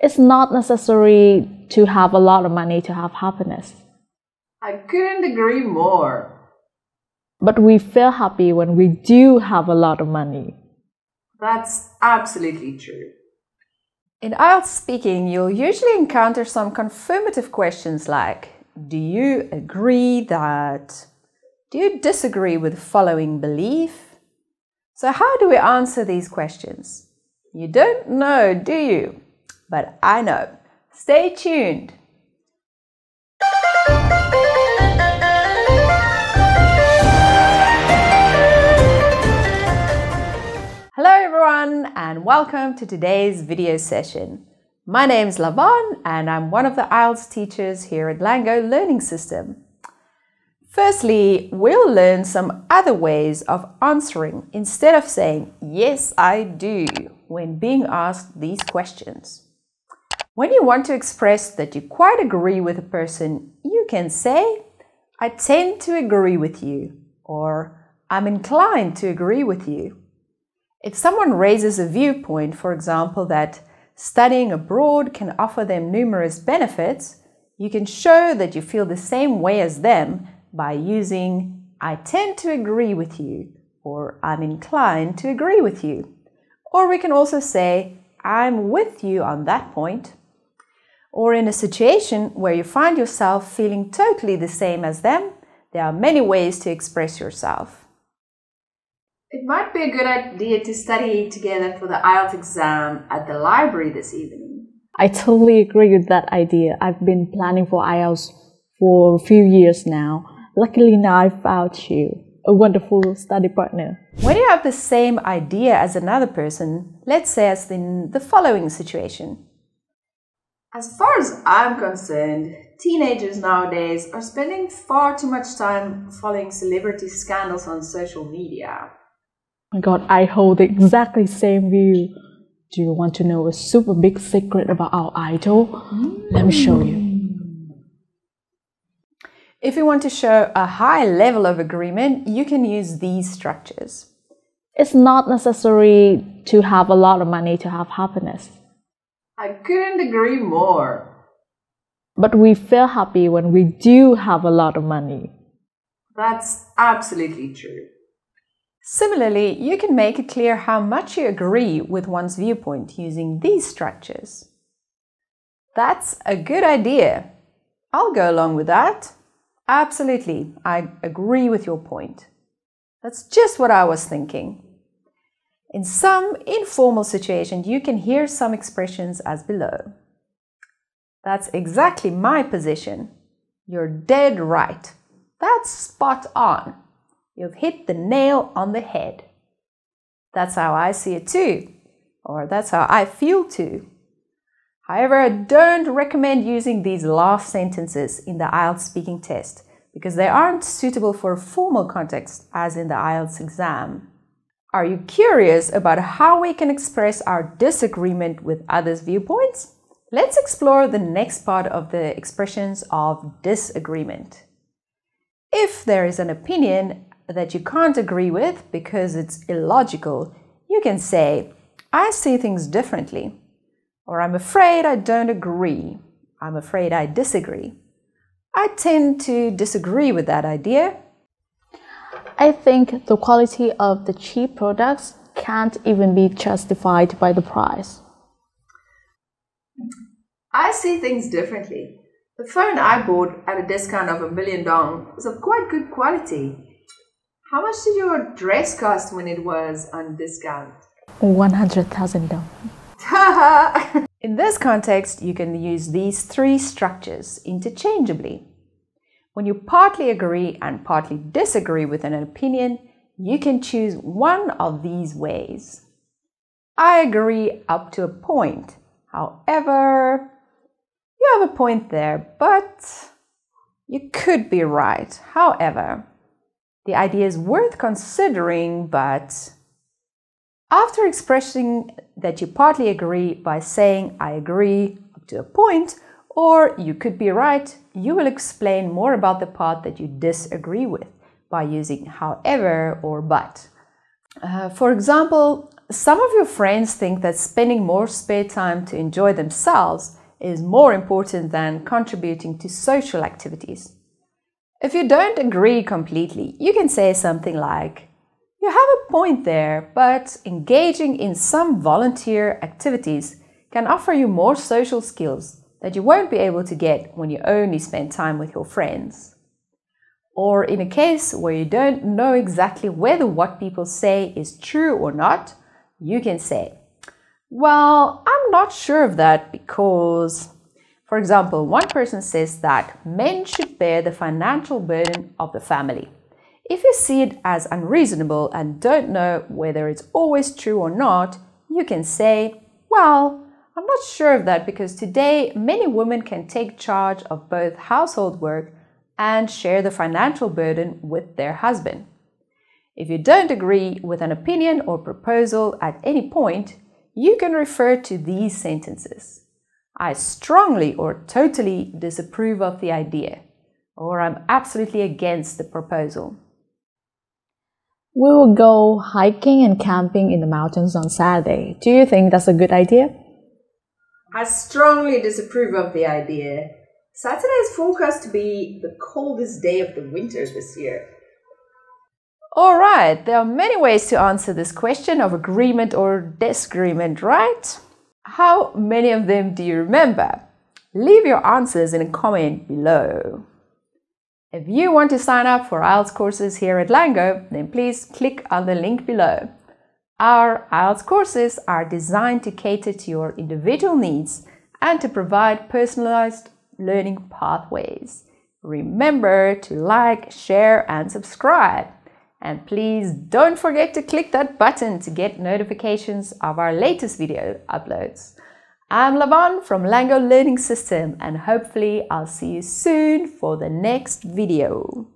It's not necessary to have a lot of money to have happiness. I couldn't agree more. But we feel happy when we do have a lot of money. That's absolutely true. In IELTS speaking, you'll usually encounter some confirmative questions like, do you agree that? Do you disagree with the following belief? So how do we answer these questions? You don't know, do you? But I know. Stay tuned. Hello everyone and welcome to today's video session. My name is Laban and I'm one of the IELTS teachers here at LangGo Learning System. Firstly, we'll learn some other ways of answering instead of saying, yes, I do, when being asked these questions. When you want to express that you quite agree with a person, you can say, I tend to agree with you, or I'm inclined to agree with you. If someone raises a viewpoint, for example, that studying abroad can offer them numerous benefits, you can show that you feel the same way as them by using I tend to agree with you or I'm inclined to agree with you. Or we can also say I'm with you on that point. Or in a situation where you find yourself feeling totally the same as them, there are many ways to express yourself. It might be a good idea to study together for the IELTS exam at the library this evening. I totally agree with that idea. I've been planning for IELTS for a few years now. Luckily now I found you, a wonderful study partner. When you have the same idea as another person, let's say as in the following situation. As far as I'm concerned, teenagers nowadays are spending far too much time following celebrity scandals on social media. Oh my God, I hold the exactly same view. Do you want to know a super big secret about our idol? Let me show you. If you want to show a high level of agreement, you can use these structures. It's not necessary to have a lot of money to have happiness. I couldn't agree more. But we feel happy when we do have a lot of money. That's absolutely true. Similarly, you can make it clear how much you agree with one's viewpoint using these structures. That's a good idea. I'll go along with that. Absolutely, I agree with your point. That's just what I was thinking. In some informal situations, you can hear some expressions as below. That's exactly my position. You're dead right. That's spot on. You've hit the nail on the head. That's how I see it too, or that's how I feel too. However, I don't recommend using these last sentences in the IELTS speaking test because they aren't suitable for a formal context as in the IELTS exam. Are you curious about how we can express our disagreement with others' viewpoints? Let's explore the next part of the expressions of disagreement. If there is an opinion that you can't agree with because it's illogical, you can say, I see things differently. Or I'm afraid I don't agree. I'm afraid I disagree. I tend to disagree with that idea. I think the quality of the cheap products can't even be justified by the price. I see things differently. The phone I bought at a discount of $1 million is of quite good quality. How much did your dress cost when it was on discount? $100,000. In this context, you can use these three structures interchangeably. When you partly agree and partly disagree with an opinion, you can choose one of these ways. I agree up to a point. However, you have a point there, but you could be right. However, the idea is worth considering, but after expressing that you partly agree by saying I agree up to a point, or you could be right, you will explain more about the part that you disagree with by using however or but. For example, some of your friends think that spending more spare time to enjoy themselves is more important than contributing to social activities. If you don't agree completely, you can say something like, "You have a point there, but engaging in some volunteer activities can offer you more social skills that you won't be able to get when you only spend time with your friends." Or in a case where you don't know exactly whether what people say is true or not, you can say, "Well, I'm not sure of that because..." For example, one person says that men should bear the financial burden of the family. If you see it as unreasonable and don't know whether it's always true or not, you can say, "Well, I'm not sure of that because today many women can take charge of both household work and share the financial burden with their husband." If you don't agree with an opinion or proposal at any point, you can refer to these sentences. "I strongly or totally disapprove of the idea," or "I'm absolutely against the proposal." We will go hiking and camping in the mountains on Saturday. Do you think that's a good idea? I strongly disapprove of the idea. Saturday is forecast to be the coldest day of the winter this year. Alright, there are many ways to answer this question of agreement or disagreement, right? How many of them do you remember? Leave your answers in a comment below. If you want to sign up for IELTS courses here at LangGo, then please click on the link below. Our IELTS courses are designed to cater to your individual needs and to provide personalized learning pathways. Remember to like, share, and subscribe. And please don't forget to click that button to get notifications of our latest video uploads. I'm Lavon from LangGo Learning System, and hopefully I'll see you soon for the next video.